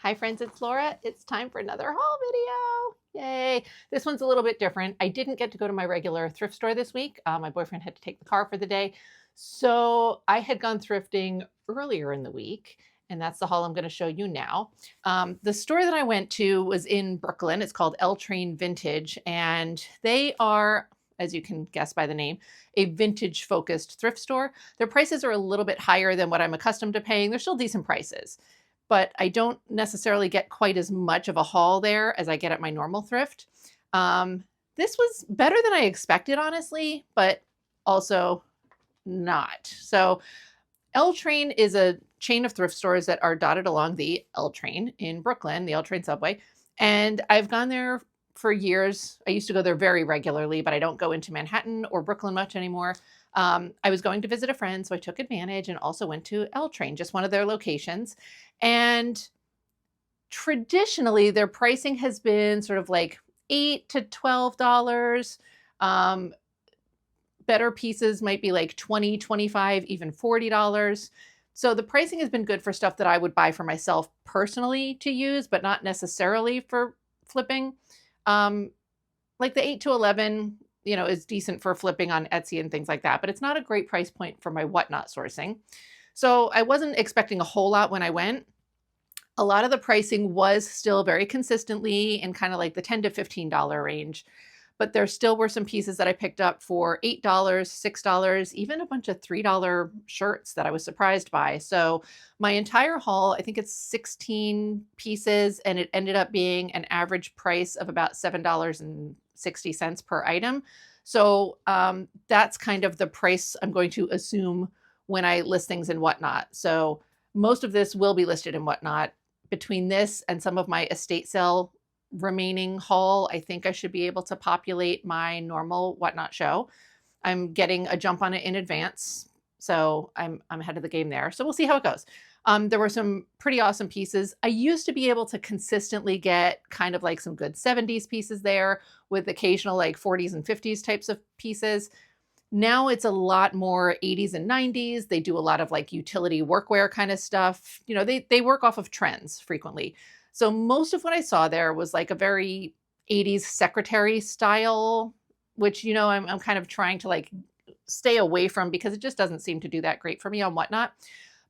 Hi friends, it's Laura. It's time for another haul video. Yay. This one's a little bit different. I didn't get to go to my regular thrift store this week. My boyfriend had to take the car for the day. So I had gone thrifting earlier in the week, and that's the haul I'm going to show you now. The store that I went to was in Brooklyn. It's called L Train Vintage, and they are, as you can guess by the name, a vintage focused thrift store. Their prices are a little bit higher than what I'm accustomed to paying. They're still decent prices, but I don't necessarily get quite as much of a haul there as I get at my normal thrift. This was better than I expected, honestly, but also not. So L Train is a chain of thrift stores that are dotted along the L Train in Brooklyn, the L Train subway. And I've gone there for years. I used to go there very regularly, but I don't go into Manhattan or Brooklyn much anymore. I was going to visit a friend, so I took advantage and also went to L Train, just one of their locations. And traditionally, their pricing has been sort of like $8 to $12. Um, Better pieces might be like $20, $25, even $40. So the pricing has been good for stuff that I would buy for myself personally to use, but not necessarily for flipping. Like the 8 to 11, is decent for flipping on Etsy and things like that, but it's not a great price point for my whatnot sourcing. So I wasn't expecting a whole lot when I went. A lot of the pricing was still very consistently in kind of like the $10 to $15 range, but there still were some pieces that I picked up for $8, $6, even a bunch of $3 shirts that I was surprised by. So my entire haul, I think it's 16 pieces, and it ended up being an average price of about $7.60 per item. So that's kind of the price I'm going to assume when I list things in Whatnot. So most of this will be listed in Whatnot. Between this and some of my estate sale remaining haul, I think I should be able to populate my normal Whatnot show. I'm getting a jump on it in advance, so I'm ahead of the game there. So we'll see how it goes. There were some pretty awesome pieces. I used to be able to consistently get kind of like some good 70s pieces there with occasional like 40s and 50s types of pieces. Now it's a lot more 80s and 90s. They do a lot of like utility workwear kind of stuff. They work off of trends frequently. So most of what I saw there was like a very 80s secretary style, which, I'm kind of trying to like stay away from because it just doesn't seem to do that great for me on Whatnot.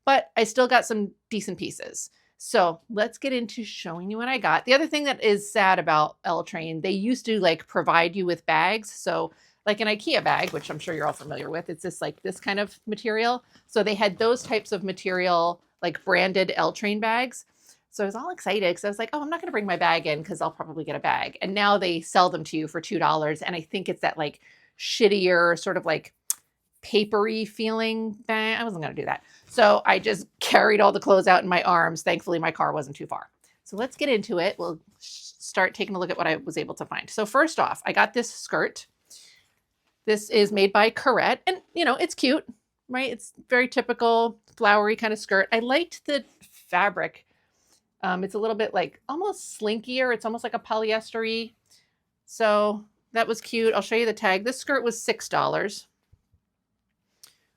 But I still got some decent pieces. So let's get into showing you what I got. The other thing that is sad about L Train, they used to like provide you with bags. So like an IKEA bag, which I'm sure you're all familiar with. It's just like this kind of material. So they had those types of material, like branded L Train bags. So I was all excited because I was like, oh, I'm not going to bring my bag in because I'll probably get a bag. And now they sell them to you for $2. And I think it's that like shittier sort of like papery feeling bag. I wasn't going to do that. So I just carried all the clothes out in my arms. Thankfully, my car wasn't too far. So let's get into it. We'll start taking a look at what I was able to find. So first off, I got this skirt. This is made by Corette, and it's cute, right? It's very typical flowery kind of skirt. I liked the fabric. It's a little bit like almost slinkier. It's almost like a polyester-y. So that was cute. I'll show you the tag. This skirt was $6,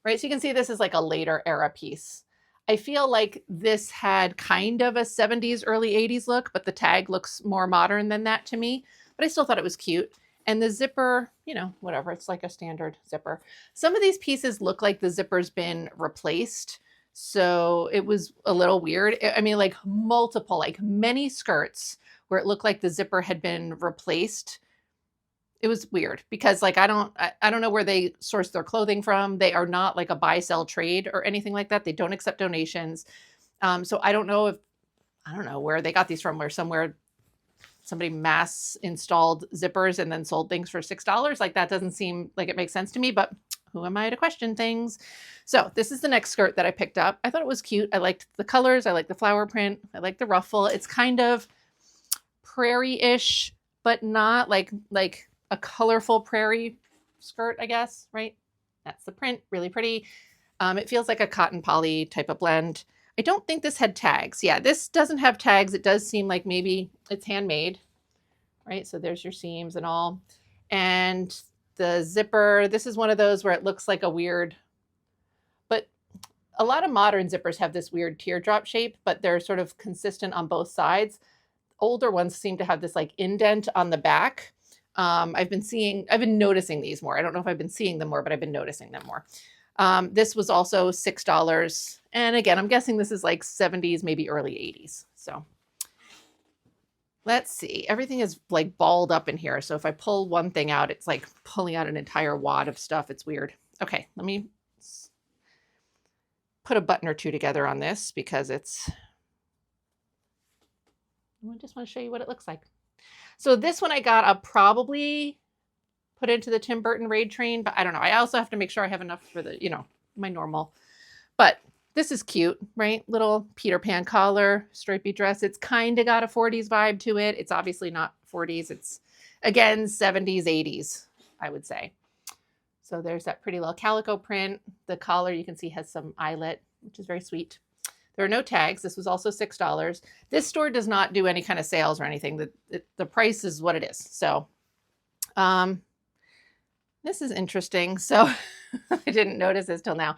right? So you can see this is like a later era piece. I feel like this had kind of a 70s, early 80s look, but the tag looks more modern than that to me. But I still thought it was cute. And the zipper, whatever, it's like a standard zipper. Some of these pieces look like the zipper's been replaced. So it was a little weird. I mean, like multiple, like many skirts where it looked like the zipper had been replaced. It was weird because like I don't know where they source their clothing from. They are not like a buy sell trade or anything like that. They don't accept donations. So I don't know where they got these from, where somewhere somebody mass installed zippers and then sold things for $6. Like that doesn't seem like it makes sense to me, but who am I to question things? So this is the next skirt that I picked up. I thought it was cute. I liked the colors. I like the flower print. I like the ruffle. It's kind of prairie-ish, but not like a colorful prairie skirt, I guess, right? That's the print, really pretty. It feels like a cotton poly type of blend. I don't think this had tags. Yeah, this doesn't have tags. It does seem like maybe it's handmade, right? So there's your seams and all. And the zipper, this is one of those where it looks like a weird, but a lot of modern zippers have this weird teardrop shape, but they're sort of consistent on both sides. Older ones seem to have this like indent on the back. I've been noticing these more. I don't know if I've been seeing them more, but I've been noticing them more. This was also $6. And again, I'm guessing this is like 70s, maybe early 80s. So let's see. Everything is like balled up in here. So if I pull one thing out, it's like pulling out an entire wad of stuff. It's weird. Okay, let me put a button or two together on this because I just want to show you what it looks like. So this one I got, I'll probably put into the Tim Burton raid train, but I don't know. I also have to make sure I have enough for the, my normal. But this is cute, right? Little Peter Pan collar, stripy dress. It's kind of got a 40s vibe to it. It's obviously not 40s. It's, again, 70s, 80s, I would say. So there's that pretty little calico print. The collar, you can see, has some eyelet, which is very sweet. There are no tags. This was also $6. This store does not do any kind of sales or anything. The price is what it is. So this is interesting. So I didn't notice this till now.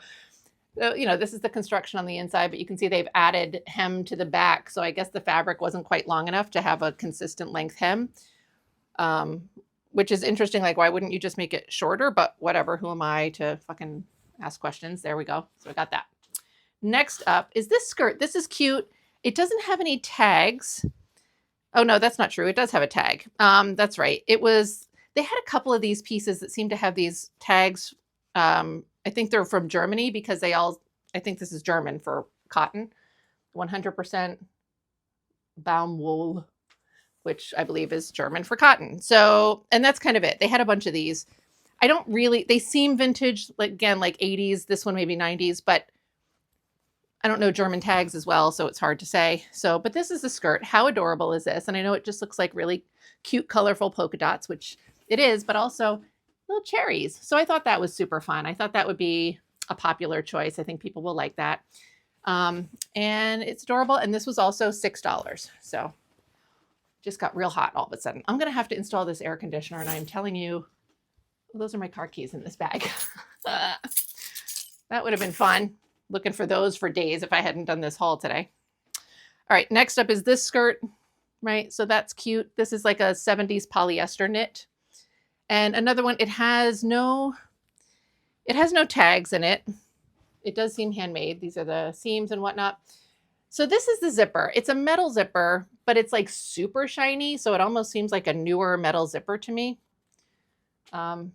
So, this is the construction on the inside, but you can see they've added hem to the back. So I guess the fabric wasn't quite long enough to have a consistent length hem, which is interesting. Like, why wouldn't you just make it shorter? But whatever, who am I to fucking ask questions? There we go. So I got that. Next up is this skirt. This is cute. It doesn't have any tags. Oh, no, that's not true. It does have a tag. That's right. They had a couple of these pieces that seem to have these tags. I think they're from Germany because I think this is German for cotton, 100% Baumwolle, which I believe is German for cotton. So, and that's kind of it. They had a bunch of these. They seem vintage, like, again, like 80s, this one maybe 90s, but I don't know German tags as well, so it's hard to say. So, but this is the skirt. How adorable is this? And I know it just looks like really cute, colorful polka dots, which it is, but also little cherries. So I thought that was super fun. I thought that would be a popular choice. I think people will like that. And it's adorable. And this was also $6. So just got real hot all of a sudden. I'm going to have to install this air conditioner. And I'm telling you, those are my car keys in this bag. That would have been fun. Looking for those for days if I hadn't done this haul today. All right, next up is this skirt, right? So that's cute. This is like a 70s polyester knit. And another one, it has no tags in it. It does seem handmade. These are the seams and whatnot. So this is the zipper. It's a metal zipper, but it's like super shiny. So it almost seems like a newer metal zipper to me. Like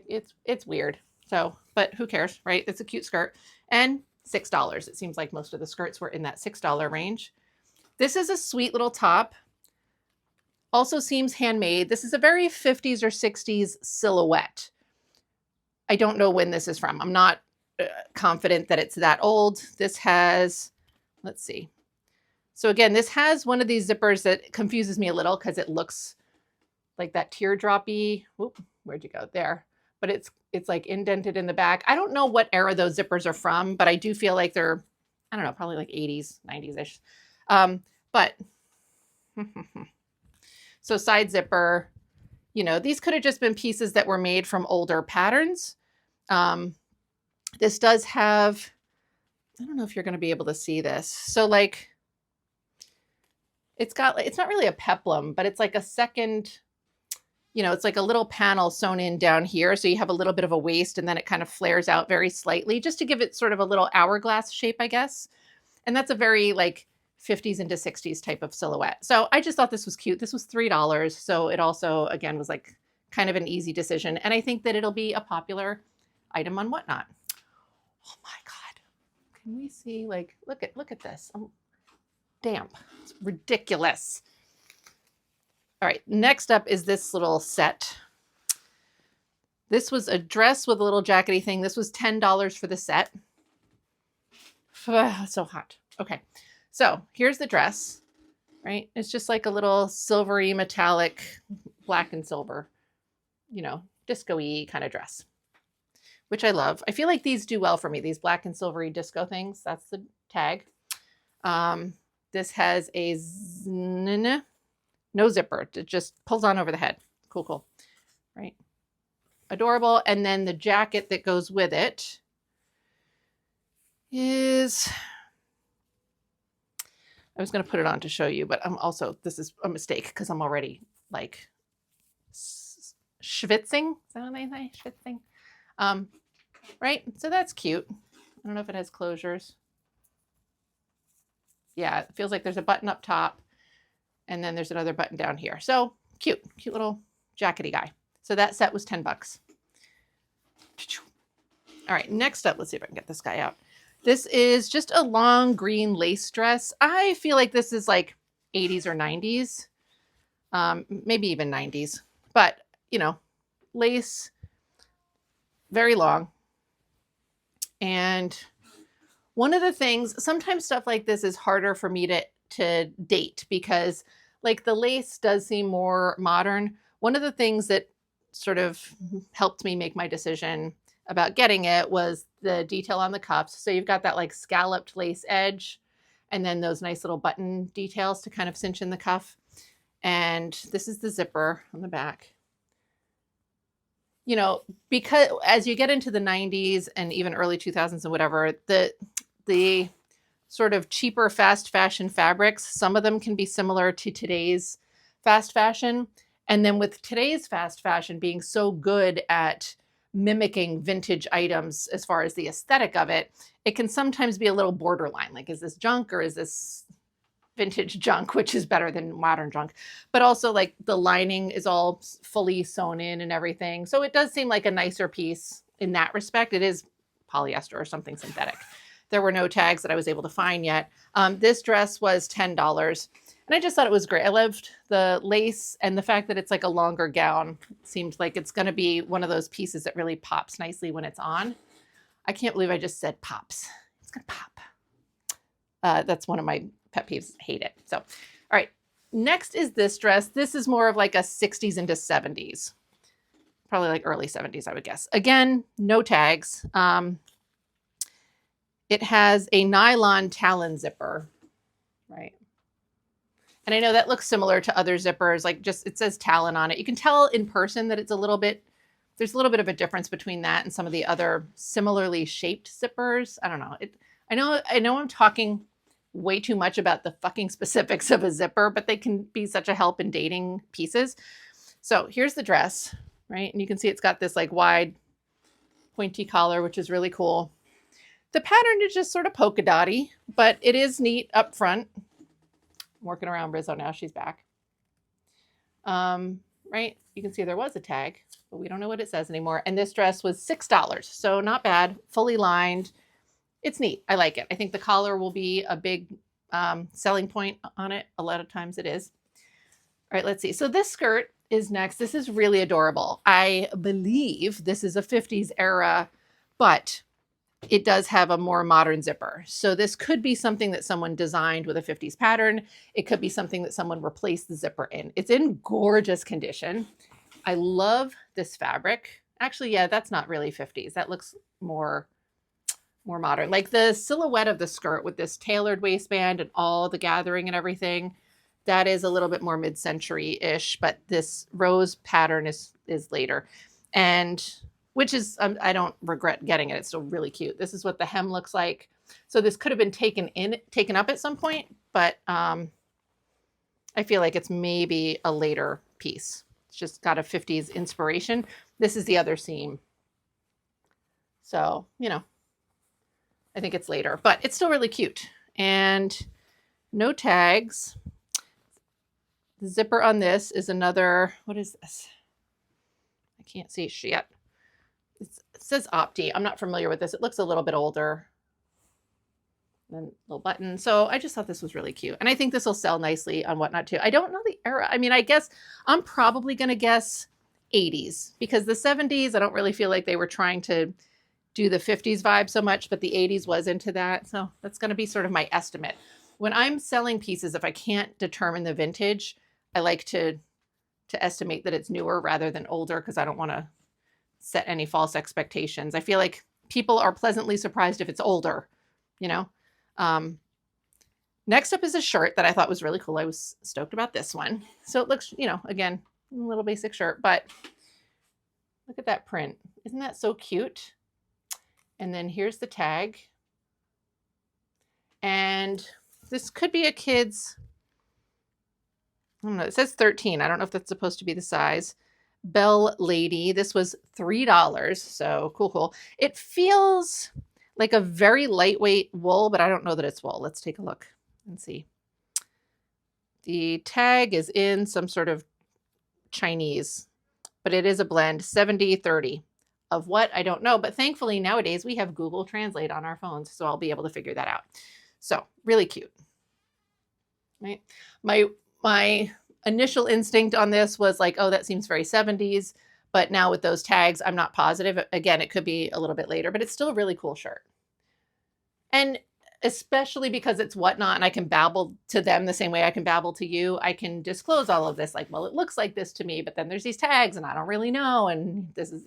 it's weird. So, but who cares, right? It's a cute skirt and $6. It seems like most of the skirts were in that $6 range. This is a sweet little top. Also seems handmade. This is a very 50s or 60s silhouette. I don't know when this is from. I'm not confident that it's that old. This has, let's see. So again, this has one of these zippers that confuses me a little because it looks like that teardroppy. Whoop, where'd you go? There. But it's like indented in the back. I don't know what era those zippers are from, but I do feel like they're, I don't know, probably like 80s, 90s-ish. But so side zipper, these could have just been pieces that were made from older patterns. This does have, I don't know if you're going to be able to see this. So like, it's not really a peplum, but it's like a second, it's like a little panel sewn in down here. So you have a little bit of a waist and then it kind of flares out very slightly just to give it sort of a little hourglass shape, I guess. And that's a very like 50s into 60s type of silhouette. So I just thought this was cute. This was $3. So it also, again, was like kind of an easy decision. And I think that it'll be a popular item on Whatnot. Oh my God. Can we see, like, look at this. I'm damp. It's ridiculous. All right, next up is this little set. This was a dress with a little jackety thing. This was $10 for the set. It's so hot. Okay, so here's the dress, right? It's just like a little silvery metallic, black and silver, disco-y kind of dress, which I love. I feel like these do well for me, these black and silvery disco things. That's the tag. This has a no zipper. It just pulls on over the head. Cool, right? Adorable. And then the jacket that goes with it is, I was going to put it on to show you, but I'm also, this is a mistake because I'm already like schwitzing. Is that what they say? Schwitzing. Right? So that's cute. I don't know if it has closures. Yeah, it feels like there's a button up top and then there's another button down here. So cute little jackety guy. So that set was 10 bucks. All right, next up, let's see if I can get this guy out. This is just a long green lace dress. I feel like this is like 80s or 90s, maybe even 90s. But, you know, lace, very long. And one of the things, sometimes stuff like this is harder for me to date because like the lace does seem more modern. One of the things that sort of helped me make my decision about getting it was the detail on the cuffs. So you've got that like scalloped lace edge and then those nice little button details to kind of cinch in the cuff. And this is the zipper on the back. You know, because as you get into the 90s and even early 2000s and whatever, the sort of cheaper fast fashion fabrics, some of them can be similar to today's fast fashion. And then with today's fast fashion being so good at mimicking vintage items as far as the aesthetic of it, it can sometimes be a little borderline. Like, is this junk or is this vintage junk, which is better than modern junk? But also like the lining is all fully sewn in and everything. So it does seem like a nicer piece in that respect. It is polyester or something synthetic. There were no tags that I was able to find yet. This dress was $10. And I just thought it was great. I loved the lace and the fact that it's like a longer gown. It seemed like it's going to be one of those pieces that really pops nicely when it's on. I can't believe I just said pops. It's going to pop. That's one of my pet peeves. Hate it. So, all right. Next is this dress. This is more of like a 60s into 70s. Probably like early 70s, I would guess. Again, no tags. It has a nylon talon zipper, right? And I know that looks similar to other zippers, like just it says talon on it. You can tell in person that it's a little bit, there's a little bit of a difference between that and some of the other similarly shaped zippers. I don't know. I know I'm talking way too much about the fucking specifics of a zipper, but they can be such a help in dating pieces. So here's the dress, right? And you can see it's got this like wide pointy collar, which is really cool. The pattern is just sort of polka dotty, but it is neat up front. I'm working around Rizzo now. She's back. Right? You can see there was a tag, but we don't know what it says anymore. And this dress was $6, so not bad. Fully lined. It's neat. I like it. I think the collar will be a big selling point on it. A lot of times it is. All right, let's see. So this skirt is next. This is really adorable. I believe this is a 50s era, but it does have a more modern zipper. So this could be something that someone designed with a 50s pattern. It could be something that someone replaced the zipper in. It's in gorgeous condition. I love this fabric. Actually, yeah, that's not really 50s. That looks more modern. Like the silhouette of the skirt with this tailored waistband and all the gathering and everything, that is a little bit more mid-century-ish, but this rose pattern is later. And which is, I don't regret getting it. It's still really cute. This is what the hem looks like. So this could have been taken up at some point, but I feel like it's maybe a later piece. It's just got a 50s inspiration. This is the other seam. So, you know, I think it's later, but it's still really cute. And no tags. The zipper on this is another, what is this? I can't see yet. It says Opti. I'm not familiar with this. It looks a little bit older. And then little button. So I just thought this was really cute. And I think this will sell nicely on Whatnot too. I don't know the era. I mean, I guess I'm probably going to guess 80s because the 70s, I don't really feel like they were trying to do the 50s vibe so much, but the 80s was into that. So that's going to be sort of my estimate. When I'm selling pieces, if I can't determine the vintage, I like to estimate that it's newer rather than older because I don't want to set any false expectations. I feel like people are pleasantly surprised if it's older, you know? Next up is a shirt that I thought was really cool. I was stoked about this one. So it looks, you know, again, a little basic shirt, but look at that print. Isn't that so cute? And then here's the tag. And this could be a kid's, I don't know, it says 13. I don't know if that's supposed to be the size. Bell Lady. This was $3. So cool, cool. It feels like a very lightweight wool, but I don't know that it's wool. Let's take a look and see. The tag is in some sort of Chinese, but it is a blend, 70-30. Of what? I don't know. But thankfully nowadays we have Google Translate on our phones, so I'll be able to figure that out. So really cute. Right? My initial instinct on this was like, oh, that seems very 70s. But now with those tags, I'm not positive. Again, it could be a little bit later, but it's still a really cool shirt. And especially because it's Whatnot and I can babble to them the same way I can babble to you, I can disclose all of this. Like, well, it looks like this to me, but then there's these tags and I don't really know. And this is,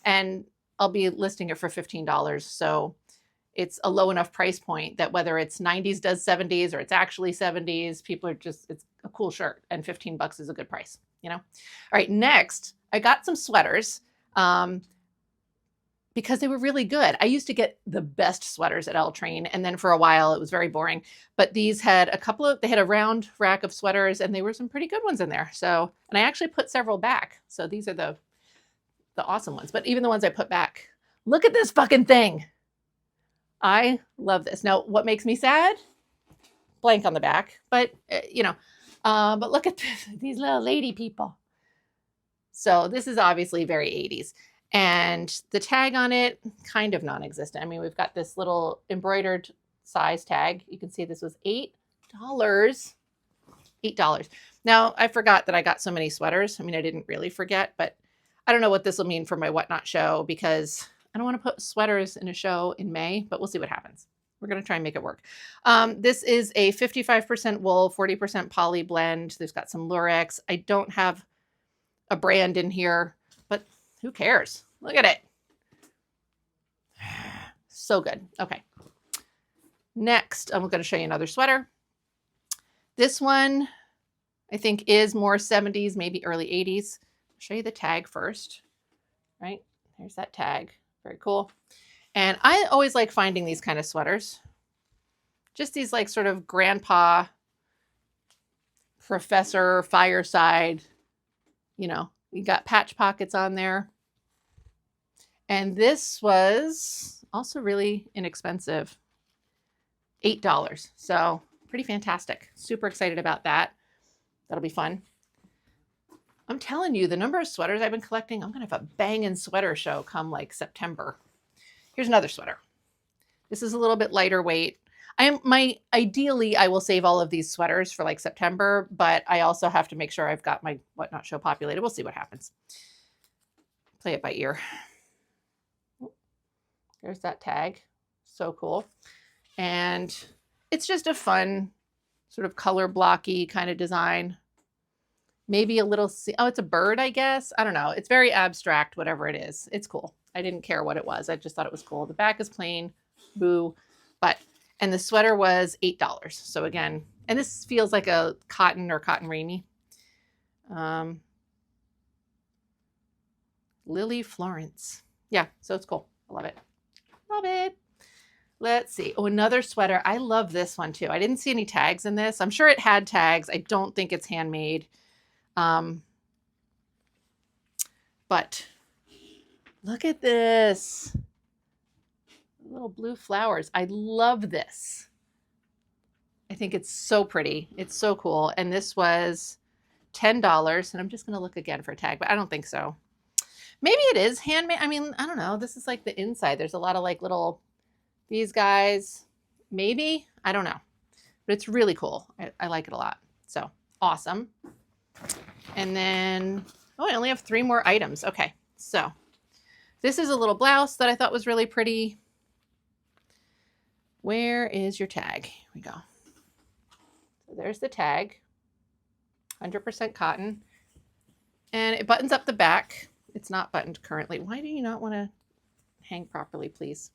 and I'll be listing it for $15. So it's a low enough price point that whether it's 90s does 70s or it's actually 70s, people are just, it's a cool shirt and $15 is a good price, All right, next, I got some sweaters because they were really good. I used to get the best sweaters at L Train, and then for a while it was very boring. But these had they had a round rack of sweaters, and they were some pretty good ones in there. So, and I actually put several back. So these are the awesome ones. But even the ones I put back, look at this fucking thing. I love this. Now, what makes me sad? Blank on the back, but but look at these little lady people. So this is obviously very 80s. And the tag on it, kind of non-existent. I mean, we've got this little embroidered size tag. You can see this was $8. $8. Now, I forgot that I got so many sweaters. I mean, I didn't really forget, but I don't know what this will mean for my Whatnot show because I don't want to put sweaters in a show in May, but we'll see what happens. We're going to try and make it work. This is a 55% wool, 40% poly blend. There's got some Lurex. I don't have a brand in here, but who cares? Look at it. So good. Okay. Next, I'm going to show you another sweater. This one, I think, is more 70s, maybe early 80s. I'll show you the tag first. Right? There's that tag. Very cool. And I always like finding these kind of sweaters. Just these like sort of grandpa, professor, fireside, you got patch pockets on there. And this was also really inexpensive, $8. So pretty fantastic. Super excited about that. That'll be fun. I'm telling you, the number of sweaters I've been collecting, I'm going to have a banging sweater show come like September. Here's another sweater. This is a little bit lighter weight. Ideally, I will save all of these sweaters for like September, but I also have to make sure I've got my Whatnot show populated. We'll see what happens. Play it by ear. There's that tag. So cool. And it's just a fun sort of color blocky kind of design. Maybe a little, oh, it's a bird, I guess. I don't know. It's very abstract, whatever it is. It's cool. I didn't care what it was. I just thought it was cool. The back is plain, boo. And the sweater was $8. So again, and this feels like a cotton or cotton Ramie. Lily Florence. Yeah, so it's cool. I love it. Love it. Let's see. Oh, another sweater. I love this one too. I didn't see any tags in this. I'm sure it had tags. I don't think it's handmade. But look at this. Little blue flowers. I love this. I think it's so pretty. It's so cool. And this was $10. And I'm just going to look again for a tag, but I don't think so. Maybe it is handmade. I mean, I don't know. This is like the inside. There's a lot of like little, these guys, maybe, I don't know, but it's really cool. I like it a lot. So awesome. And then, oh, I only have 3 more items. Okay. So this is a little blouse that I thought was really pretty. Where is your tag? Here we go. So there's the tag, 100% cotton, and it buttons up the back. It's not buttoned currently. Why do you not want to hang properly, please?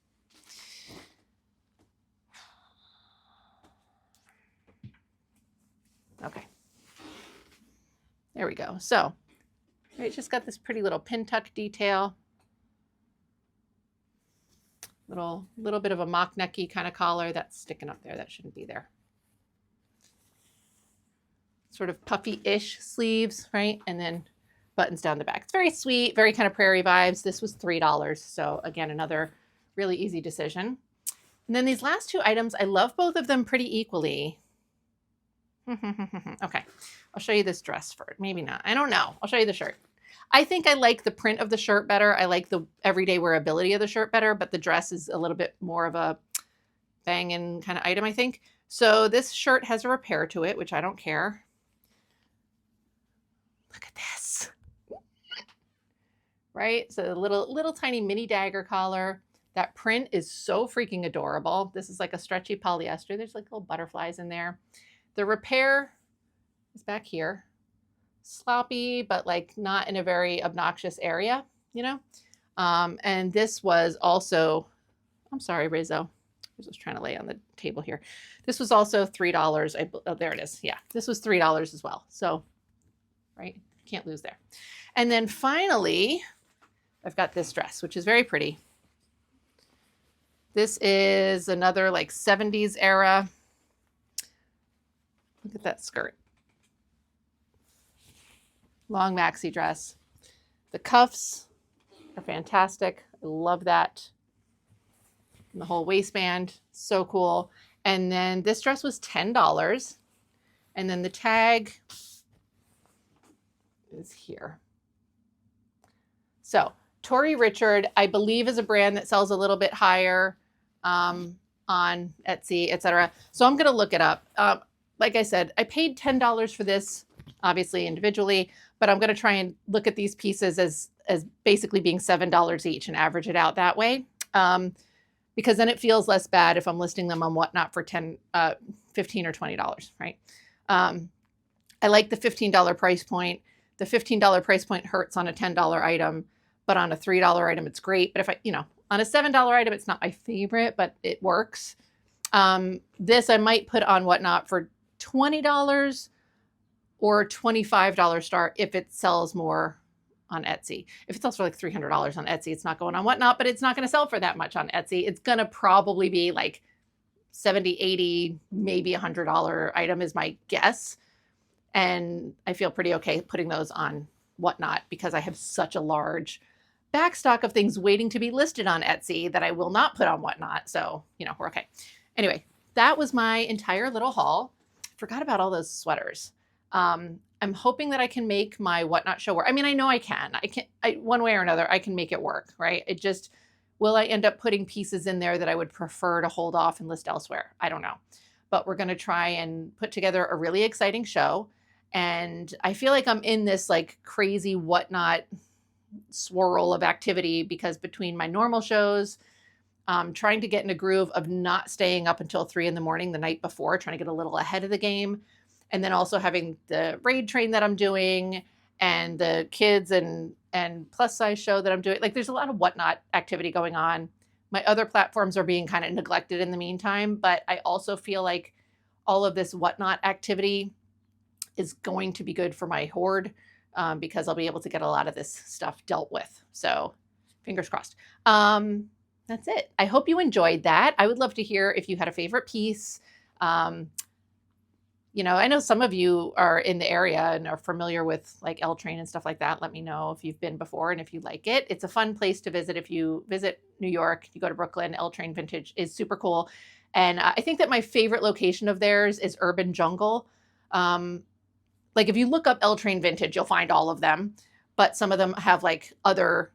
Okay. There we go. So it's just got this pretty little pin tuck detail. Little bit of a mock necky kind of collar that's sticking up there. That shouldn't be there. Sort of puffy-ish sleeves, right? And then buttons down the back. It's very sweet, very kind of prairie vibes. This was $3. So again, another really easy decision. And then these last two items, I love both of them pretty equally. Okay, I'll show you this dress first. Maybe not. I don't know. I'll show you the shirt. I think I like the print of the shirt better. I like the everyday wearability of the shirt better, but the dress is a little bit more of a banging kind of item, I think. So this shirt has a repair to it, which I don't care. Look at this. Right? So a little tiny mini dagger collar. That print is so freaking adorable. This is like a stretchy polyester. There's like little butterflies in there. The repair is back here. Sloppy, but like not in a very obnoxious area, you know? And this was also, I'm sorry, Rizzo. I was just trying to lay on the table here. This was also $3. Oh, there it is. Yeah, this was $3 as well. So, right, can't lose there. And then finally, I've got this dress, which is very pretty. This is another like 70s era. Look at that skirt. Long maxi dress. The cuffs are fantastic. I love that. And the whole waistband, so cool. And then this dress was $10. And then the tag is here. So Tory Richard, I believe, is a brand that sells a little bit higher on Etsy, etc. So I'm going to look it up. Like I said, I paid $10 for this, obviously individually, but I'm going to try and look at these pieces as basically being $7 each and average it out that way. Because then it feels less bad if I'm listing them on Whatnot for $15 or $20, right? I like the $15 price point. The $15 price point hurts on a $10 item, but on a $3 item, it's great. But if on a $7 item, it's not my favorite, but it works. This I might put on Whatnot for $20 or $25 start if it sells more on Etsy. If it sells for like $300 on Etsy, it's not going on Whatnot, but it's not going to sell for that much on Etsy. It's going to probably be like $70, $80, maybe $100 item is my guess. And I feel pretty okay putting those on Whatnot because I have such a large backstock of things waiting to be listed on Etsy that I will not put on Whatnot. So, we're okay. Anyway, that was my entire little haul. Forgot about all those sweaters. I'm hoping that I can make my Whatnot show work. I mean, I know I can. One way or another, I can make it work, right? It just, will I end up putting pieces in there that I would prefer to hold off and list elsewhere? I don't know. But we're going to try and put together a really exciting show. And I feel like I'm in this like crazy Whatnot swirl of activity because between my normal shows, trying to get in a groove of not staying up until 3 in the morning the night before, trying to get a little ahead of the game. And then also having the raid train that I'm doing and the kids and plus size show that I'm doing. Like there's a lot of Whatnot activity going on. My other platforms are being kind of neglected in the meantime, but I also feel like all of this Whatnot activity is going to be good for my hoard because I'll be able to get a lot of this stuff dealt with. So fingers crossed. That's it. I hope you enjoyed that. I would love to hear if you had a favorite piece. I know some of you are in the area and are familiar with like L Train and stuff like that. Let me know if you've been before and if you like it. It's a fun place to visit. If you visit New York, you go to Brooklyn, L Train Vintage is super cool. And I think that my favorite location of theirs is Urban Jungle. Like if you look up L Train Vintage, you'll find all of them, but some of them have like other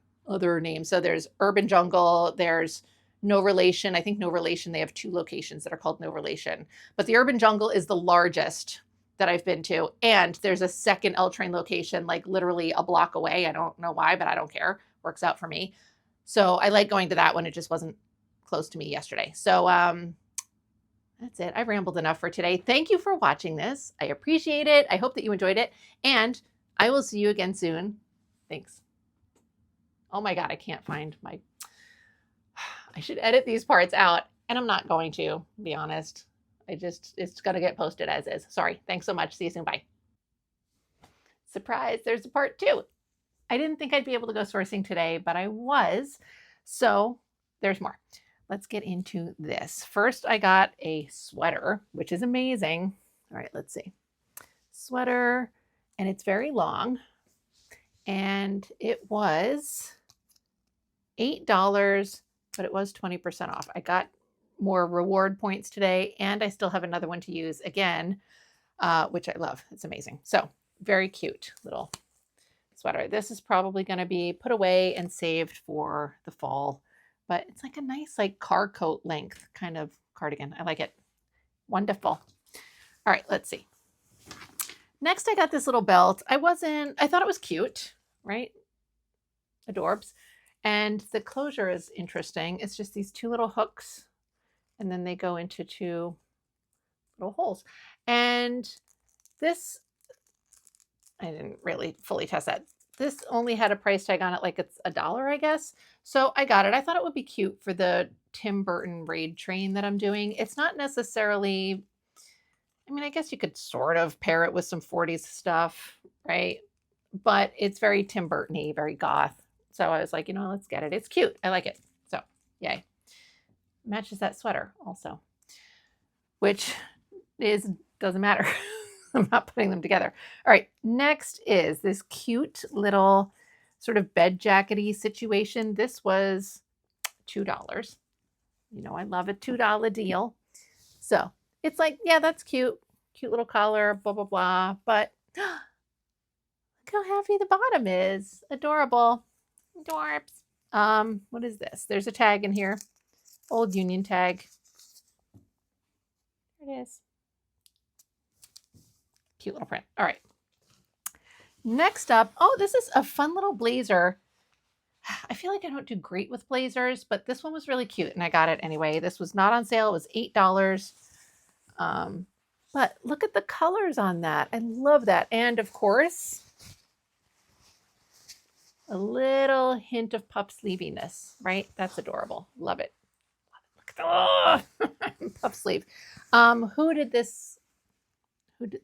names. So there's Urban Jungle, there's No Relation. I think No Relation, they have 2 locations that are called No Relation. But the Urban Jungle is the largest that I've been to. And there's a second L Train location, like literally a block away. I don't know why, but I don't care. Works out for me. So I like going to that one. It just wasn't close to me yesterday. So that's it. I've rambled enough for today. Thank you for watching this. I appreciate it. I hope that you enjoyed it. And I will see you again soon. Thanks. Oh my God, I can't find my... I should edit these parts out, and I'm not going to, be honest. It's going to get posted as is. Sorry. Thanks so much. See you soon. Bye. Surprise, there's a part 2. I didn't think I'd be able to go sourcing today, but I was. So there's more. let's get into this. First, I got a sweater, which is amazing. All right, let's see. Sweater, and it's very long. And it was $8, but it was 20% off. I got more reward points today, and I still have another one to use again, which I love. It's amazing. So very cute little sweater. This is probably going to be put away and saved for the fall, but it's like a nice like car coat length kind of cardigan. I like it. Wonderful. All right, let's see. Next, I got this little belt. I thought it was cute, right? Adorbs. And the closure is interesting. It's just these two little hooks, and then they go into two little holes. And this, I didn't really fully test that. This only had a price tag on it, like it's $1, I guess. So I got it. I thought it would be cute for the Tim Burton raid train that I'm doing. It's not necessarily, I mean, I guess you could sort of pair it with some 40s stuff, right? But it's very Tim Burton-y, very goth. So I was like, you know, let's get it. It's cute. I like it. So yay. Matches that sweater also, which doesn't matter. I'm not putting them together. All right, next is this cute little sort of bed jackety situation. This was $2. You know, I love a $2 deal. So it's like, yeah, that's cute. Cute little collar, blah, blah, blah. But look how heavy the bottom is. Adorable. Adorbs. What is this? There's a tag in here. Old Union tag. There it is. Cute little print. All right. Next up, oh, this is a fun little blazer. I feel like I don't do great with blazers, but this one was really cute and I got it anyway. This was not on sale. It was $8. But look at the colors on that. I love that. And of course, a little hint of puff sleeviness, right? That's adorable. Love it. Look at the puff sleeve. Who did this?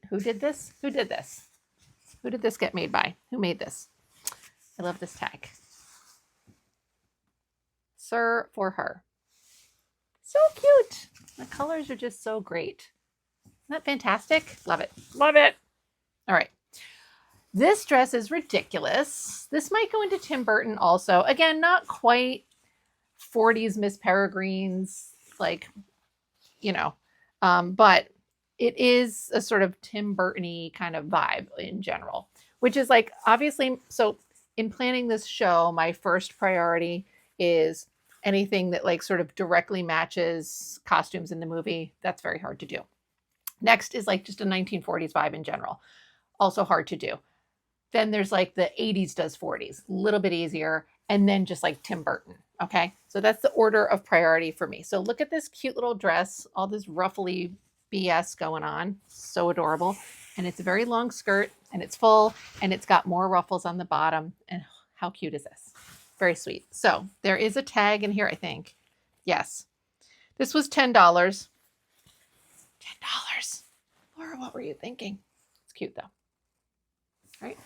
Who did this? Who did this? Who did this get made by? Who made this? I love this tag. Sir for her. So cute. The colors are just so great. Isn't that fantastic? Love it. Love it. All right. This dress is ridiculous. This might go into Tim Burton also. Again, not quite 40s Miss Peregrine's, like, you know, but it is a sort of Tim Burton-y kind of vibe in general, which is like, obviously, so in planning this show, my first priority is anything that like sort of directly matches costumes in the movie. That's very hard to do. Next is like just a 1940s vibe in general. Also hard to do. Then there's like the 80s does 40s, a little bit easier. And then just like Tim Burton. Okay. So that's the order of priority for me. So look at this cute little dress, all this ruffly BS going on. So adorable. And it's a very long skirt and it's full and it's got more ruffles on the bottom. And how cute is this? Very sweet. So there is a tag in here, I think. Yes. This was $10. $10. Laura, what were you thinking? It's cute though. Right?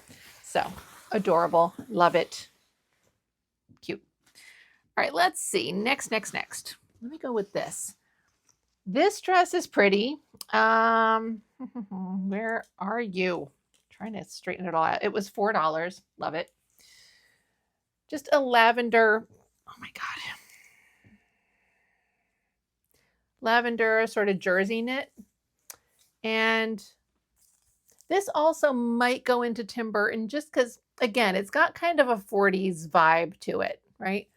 So adorable. Love it. Cute. All right, let's see. Next. Let me go with this. This dress is pretty. Where are you? Trying to straighten it all out. It was $4. Love it. Just a lavender. Oh my God. Lavender sort of jersey knit. And this also might go into Tim Burton just because, again, it's got kind of a 40s vibe to it, right?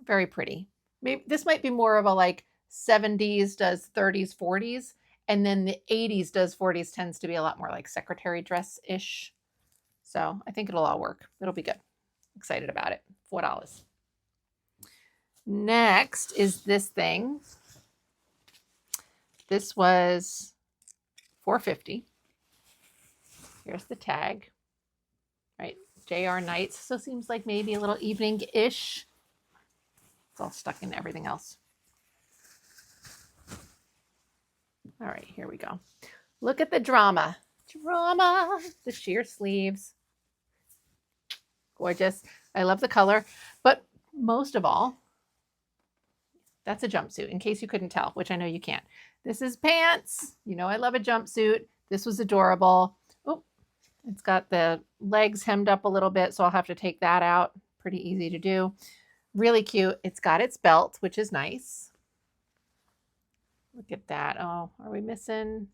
Very pretty. Maybe this might be more of a like 70s does 30s, 40s, and then the 80s does 40s tends to be a lot more like secretary dress-ish. So I think it'll all work. It'll be good. Excited about it. $4. Next is this thing. This was $4.50. Here's the tag. Right, JR Nights. So seems like maybe a little evening-ish. It's all stuck in everything else. All right, here we go. Look at the drama. Drama. The sheer sleeves. Gorgeous. I love the color. But most of all, that's a jumpsuit, in case you couldn't tell, which I know you can't. This is pants. You know I love a jumpsuit. This was adorable. Oh, it's got the legs hemmed up a little bit, so I'll have to take that out. Pretty easy to do. Really cute. It's got its belt, which is nice. Look at that. Oh, are we missing?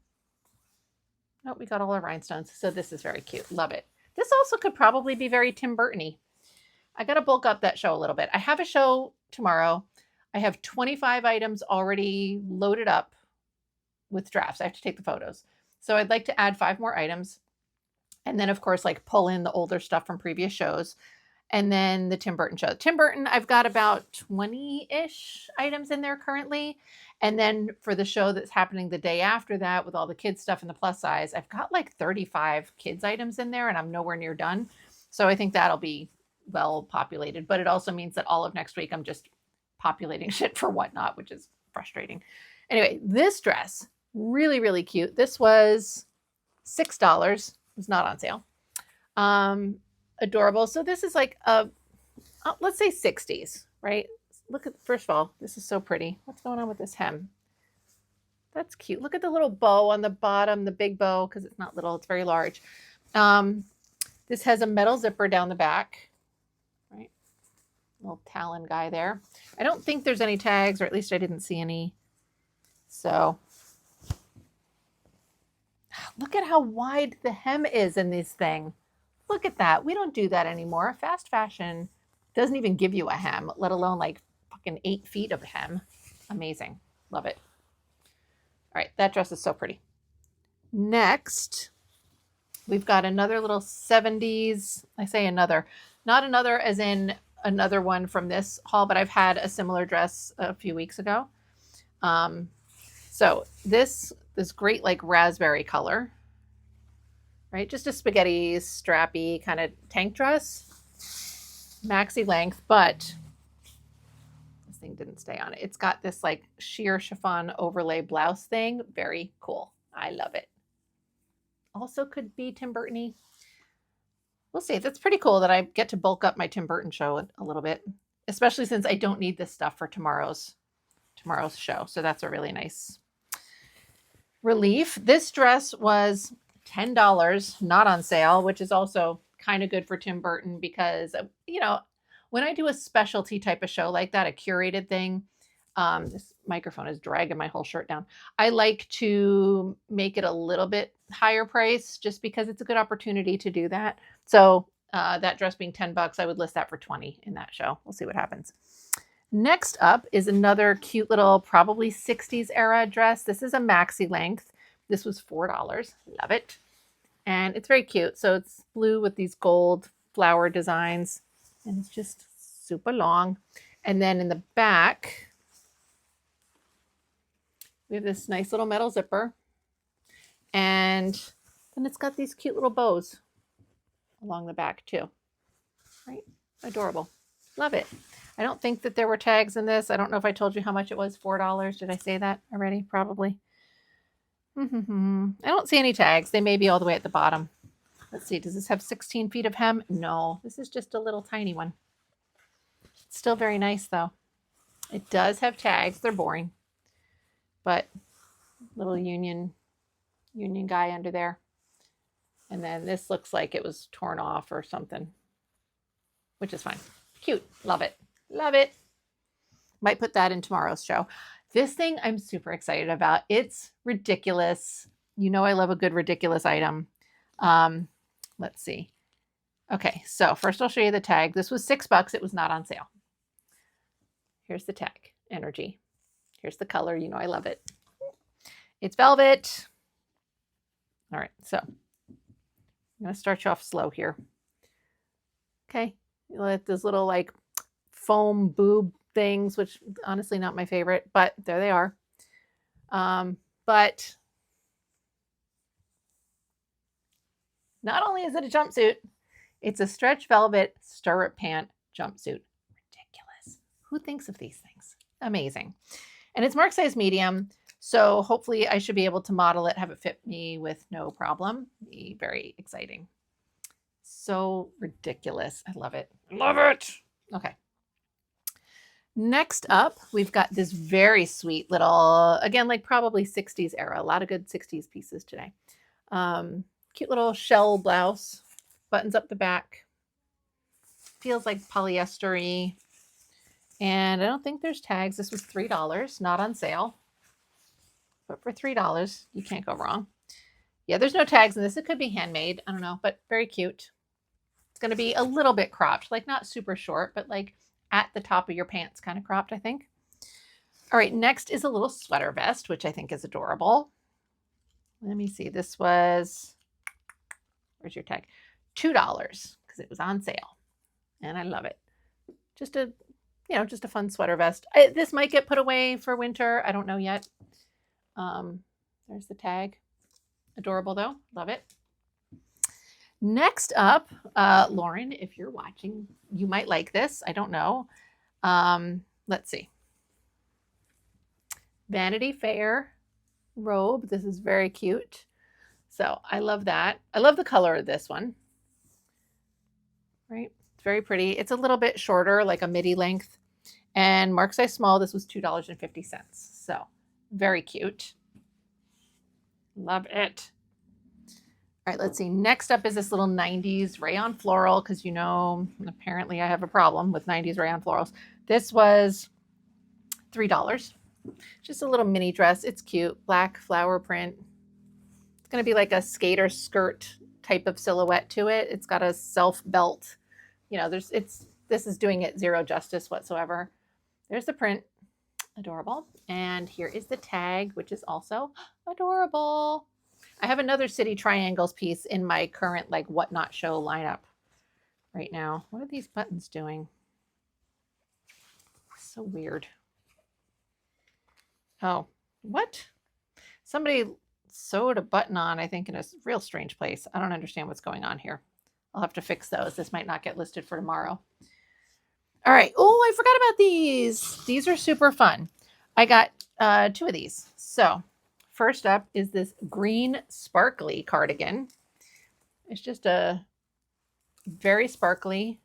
Nope, we got all our rhinestones. So this is very cute. Love it. This also could probably be very Tim Burton-y. I got to bulk up that show a little bit. I have a show tomorrow. I have 25 items already loaded up with drafts. I have to take the photos. So I'd like to add 5 more items. And then, of course, like pull in the older stuff from previous shows. And then the Tim Burton show. Tim Burton, I've got about 20-ish items in there currently. And then for the show that's happening the day after that with all the kids stuff and the plus size, I've got like 35 kids items in there and I'm nowhere near done. So I think that'll be well populated. But it also means that all of next week I'm just populating shit for whatnot, which is frustrating. Anyway, this dress, really, really cute. This was $6. It was not on sale. Adorable. So this is like a, let's say 60s, right? Look at, first of all, this is so pretty. What's going on with this hem? That's cute. Look at the little bow on the bottom, the big bow, because it's not little, it's very large. This has a metal zipper down the back, right? Little talon guy there. I don't think there's any tags, or at least I didn't see any. So look at how wide the hem is in this thing. Look at that. We don't do that anymore. Fast fashion doesn't even give you a hem, let alone like fucking 8 feet of hem. Amazing. Love it. All right. That dress is so pretty. Next, we've got another little 70s. I say another, not another as in another one from this haul, but I've had a similar dress a few weeks ago. So this great like raspberry color, right? Just a spaghetti strappy kind of tank dress, maxi length, but this thing didn't stay on it. It's got this like sheer chiffon overlay blouse thing. Very cool. I love it. Also could be Tim Burton-y. We'll see. That's pretty cool that I get to bulk up my Tim Burton show a little bit, especially since I don't need this stuff for tomorrow's show. So that's a really nice relief. This dress was $10, not on sale, which is also kind of good for Tim Burton because, you know, when I do a specialty type of show like that, a curated thing, this microphone is dragging my whole shirt down. I like to make it a little bit higher price just because it's a good opportunity to do that. So that dress being $10, I would list that for 20 in that show. We'll see what happens. Next up is another cute little, probably 60s era dress. This is a maxi length. This was $4. Love it. And it's very cute. So it's blue with these gold flower designs. And it's just super long. And then in the back, we have this nice little metal zipper. And then it's got these cute little bows along the back too. Right? Adorable. Love it. I don't think that there were tags in this. I don't know if I told you how much it was. $4. Did I say that already? Probably. I don't see any tags. They may be all the way at the bottom. Let's see. Does this have 16 feet of hem? No. This is just a little tiny one. It's still very nice though. It does have tags. They're boring. But little union guy under there. And then this looks like it was torn off or something, which is fine. Cute. Love it. Love it. Might put that in tomorrow's show. This thing I'm super excited about. It's ridiculous. You know I love a good ridiculous item. Let's see. Okay, so first I'll show you the tag. This was $6. It was not on sale. Here's the tag. Energy. Here's the color. You know I love it. It's velvet. All right, so I'm going to start you off slow here. Okay, you let those little like foam boob things, which honestly not my favorite, but there they are. But not only is it a jumpsuit, it's a stretch velvet stirrup pant jumpsuit. Ridiculous. Who thinks of these things? Amazing. And it's mark size medium. So hopefully I should be able to model it, have it fit me with no problem. Be very exciting. So ridiculous. I love it. Love it. Okay. Next up, we've got this very sweet little, again, like probably 60s era. A lot of good 60s pieces today. Cute little shell blouse, buttons up the back. Feels like polyester-y. And I don't think there's tags. This was $3, not on sale. But for $3, you can't go wrong. Yeah, there's no tags in this. It could be handmade. I don't know, but very cute. It's going to be a little bit cropped, like not super short, but like at the top of your pants kind of cropped, I think. All right, next is a little sweater vest, which I think is adorable. Let me see. This was, where's your tag? $2 because it was on sale. And I love it. Just a, just a fun sweater vest. This might get put away for winter. I don't know yet. There's the tag. Adorable though. Love it. Next up, Lauren, if you're watching, you might like this. I don't know. Let's see. Vanity Fair robe. This is very cute. So I love that. I love the color of this one. Right? It's very pretty. It's a little bit shorter, like a midi length. And mark size small, this was $2.50. So very cute. Love it. All right, let's see. Next up is this little 90s rayon floral because, apparently I have a problem with 90s rayon florals. This was $3. Just a little mini dress. It's cute. Black flower print. It's going to be like a skater skirt type of silhouette to it. It's got a self belt. This is doing it zero justice whatsoever. There's the print. Adorable. And here is the tag, which is also adorable. I have another City Triangles piece in my current what not show lineup right now. What are these buttons doing? So weird. Oh, what? Somebody sewed a button on, I think, in a real strange place. I don't understand what's going on here. I'll have to fix those. This might not get listed for tomorrow. All right. Oh, I forgot about these. These are super fun. I got 2 of these. So first up is this green sparkly cardigan. It's just a very sparkly.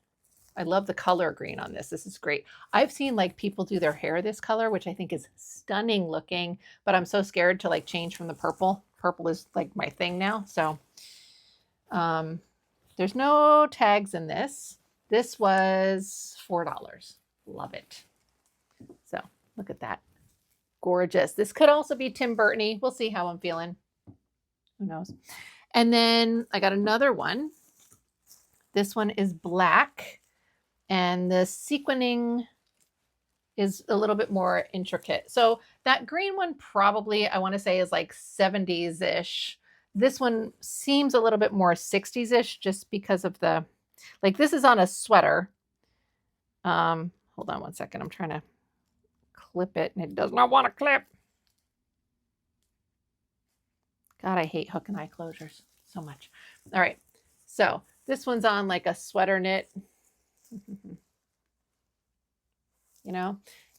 I love the color green on this. This is great. I've seen people do their hair this color, which I think is stunning looking, but I'm so scared to change from the purple. Purple is my thing now. So there's no tags in this. This was $4. Love it. So look at that. Gorgeous. This could also be Tim Burton-y. We'll see how I'm feeling. Who knows? And then I got another one. This one is black. And the sequining is a little bit more intricate. So that green one probably, I want to say, is 70s-ish. This one seems a little bit more 60s-ish just because of the, this is on a sweater. Hold on one second. I'm trying to clip it and it does not want to clip. God, I hate hook and eye closures so much. All right. So this one's on a sweater knit.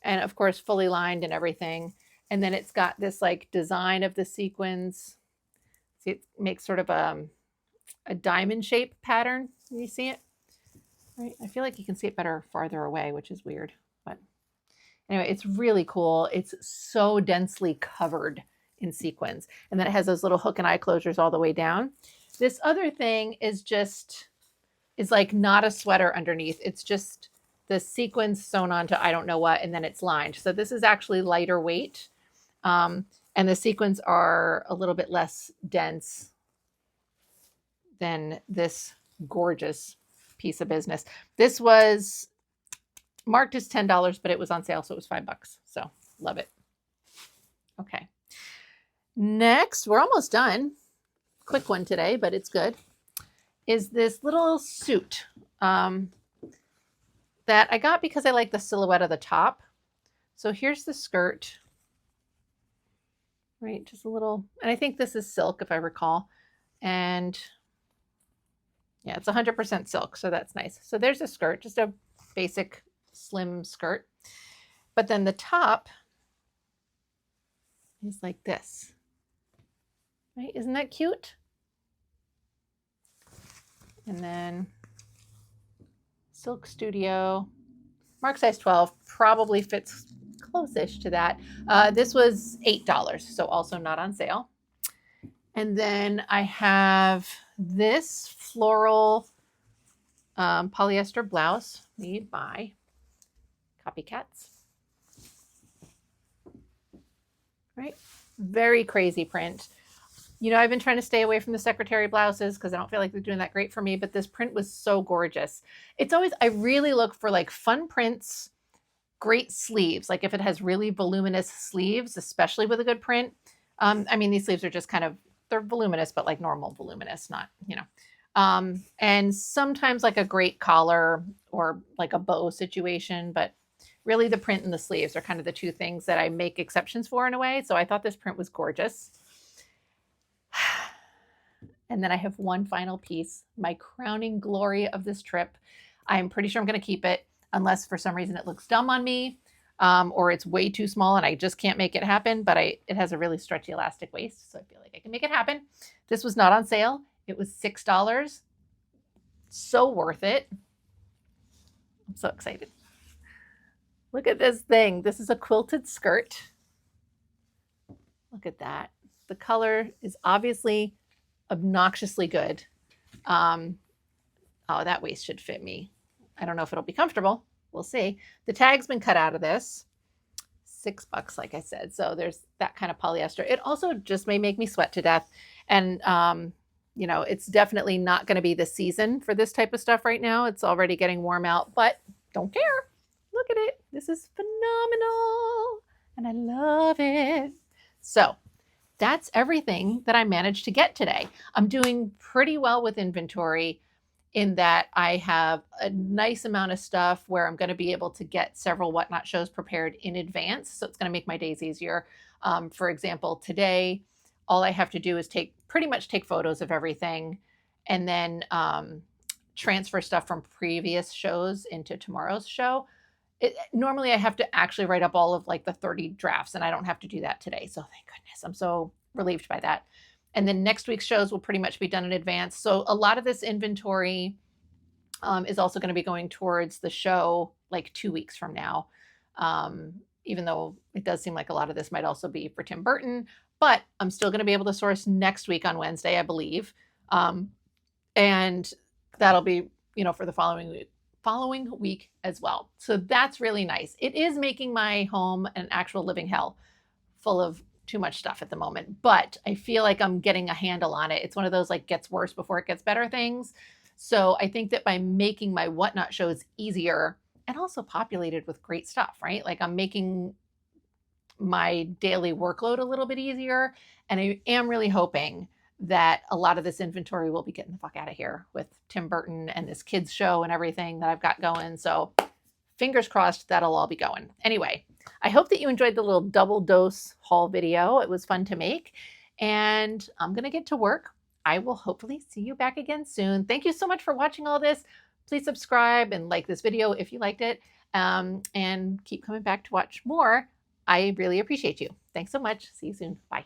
And of course fully lined and everything. And then it's got this design of the sequins. See, it makes sort of a diamond shape pattern. Can you see it? Right. I feel like you can see it better farther away, which is weird. But anyway, it's really cool. It's so densely covered in sequins. And then it has those little hook and eye closures all the way down. This other thing is not a sweater underneath. It's just the sequins sewn onto I don't know what, and then it's lined. So this is actually lighter weight. And the sequins are a little bit less dense than this gorgeous piece of business. This was marked as $10, but it was on sale, so it was $5. So love it. Okay. Next, we're almost done. Quick one today, but it's good. Is this little suit that I got because I like the silhouette of the top. So here's the skirt. Right, just a little, and I think this is silk if I recall. And yeah, it's 100% silk, so that's nice. So there's a skirt, just a basic slim skirt. But then the top is like this. Right, isn't that cute? And then Silk Studio. Mark size 12 probably fits close-ish to that. This was $8, so also not on sale. And then I have this floral polyester blouse made by Copycats. Right? Very crazy print. You know, I've been trying to stay away from the secretary blouses because I don't feel like they're doing that great for me, but this print was so gorgeous. It's always, I really look for like fun prints, great sleeves. Like if it has really voluminous sleeves, especially with a good print. I mean, these sleeves are just kind of, they're voluminous, but like normal voluminous, not, you know. And sometimes like a great collar or like a bow situation, but really the print and the sleeves are kind of the two things that I make exceptions for in a way. So I thought this print was gorgeous. And then I have one final piece, my crowning glory of this trip. I'm pretty sure I'm going to keep it unless for some reason it looks dumb on me or it's way too small and I just can't make it happen. But it has a really stretchy elastic waist, so I feel like I can make it happen. This was not on sale. It was $6. So worth it. I'm so excited. Look at this thing. This is a quilted skirt. Look at that. The color is obviously obnoxiously good. Oh, that waist should fit me. I don't know if it'll be comfortable. We'll see. The tag's been cut out of this. $6, like I said. So there's that kind of polyester. It also just may make me sweat to death. And, you know, it's definitely not going to be the season for this type of stuff right now. It's already getting warm out, but don't care. Look at it. This is phenomenal. And I love it. So that's everything that I managed to get today. I'm doing pretty well with inventory in that I have a nice amount of stuff where I'm going to be able to get several Whatnot shows prepared in advance. So it's going to make my days easier. For example, today, all I have to do is pretty much take photos of everything and then transfer stuff from previous shows into tomorrow's show. Normally I have to actually write up all of like the 30 drafts and I don't have to do that today. So thank goodness, I'm so relieved by that. And then next week's shows will pretty much be done in advance. So a lot of this inventory is also going to be going towards the show like 2 weeks from now. Even though it does seem like a lot of this might also be for Tim Burton, but I'm still going to be able to source next week on Wednesday, I believe. And that'll be, you know, for the following week as well. So that's really nice. It is making my home an actual living hell full of too much stuff at the moment, but I feel like I'm getting a handle on it. It's one of those like gets worse before it gets better things. So I think that by making my Whatnot shows easier and also populated with great stuff, right? Like I'm making my daily workload a little bit easier. And I am really hoping that a lot of this inventory will be getting the fuck out of here with Tim Burton and this kids show and everything that I've got going. So fingers crossed that'll all be going. Anyway, I hope that you enjoyed the little double dose haul video. It was fun to make and I'm going to get to work. I will hopefully see you back again soon. Thank you so much for watching all this. Please subscribe and like this video if you liked it and keep coming back to watch more. I really appreciate you. Thanks so much. See you soon. Bye.